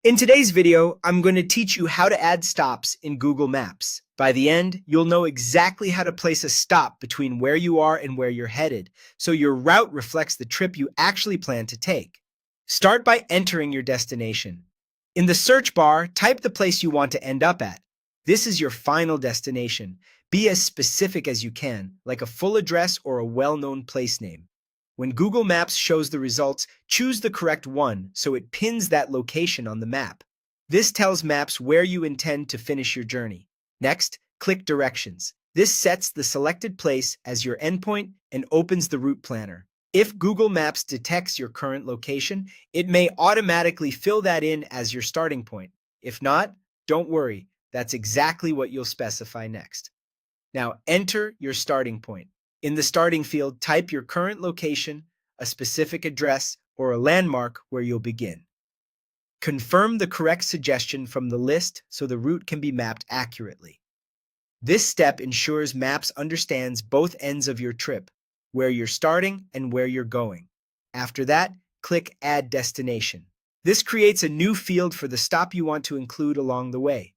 In today's video, I'm going to teach you how to add stops in Google Maps. By the end, you'll know exactly how to place a stop between where you are and where you're headed, so your route reflects the trip you actually plan to take. Start by entering your destination. In the search bar, type the place you want to end up at. This is your final destination. Be as specific as you can, like a full address or a well-known place name. When Google Maps shows the results, choose the correct one so it pins that location on the map. This tells Maps where you intend to finish your journey. Next, click Directions. This sets the selected place as your endpoint and opens the route planner. If Google Maps detects your current location, it may automatically fill that in as your starting point. If not, don't worry, that's exactly what you'll specify next. Now enter your starting point. In the starting field, type your current location, a specific address, or a landmark where you'll begin. Confirm the correct suggestion from the list so the route can be mapped accurately. This step ensures Maps understands both ends of your trip, where you're starting and where you're going. After that, click Add Destination. This creates a new field for the stop you want to include along the way.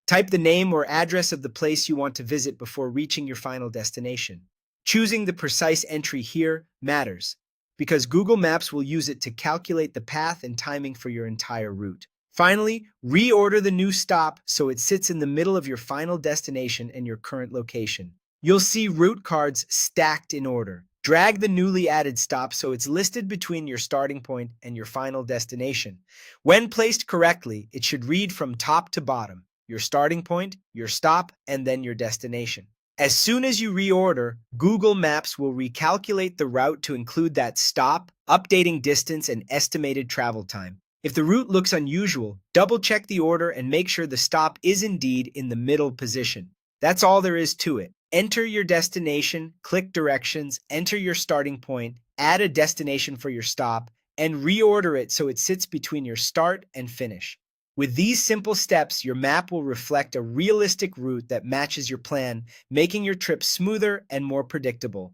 Type the name or address of the place you want to visit before reaching your final destination. Choosing the precise entry here matters, because Google Maps will use it to calculate the path and timing for your entire route. Finally, reorder the new stop so it sits in the middle of your final destination and your current location. You'll see route cards stacked in order. Drag the newly added stop so it's listed between your starting point and your final destination. When placed correctly, it should read from top to bottom: your starting point, your stop, and then your destination. As soon as you reorder, Google Maps will recalculate the route to include that stop, updating distance and estimated travel time. If the route looks unusual, double-check the order and make sure the stop is indeed in the middle position. That's all there is to it. Enter your destination, click Directions, enter your starting point, add a destination for your stop, and reorder it so it sits between your start and finish. With these simple steps, your map will reflect a realistic route that matches your plan, making your trip smoother and more predictable.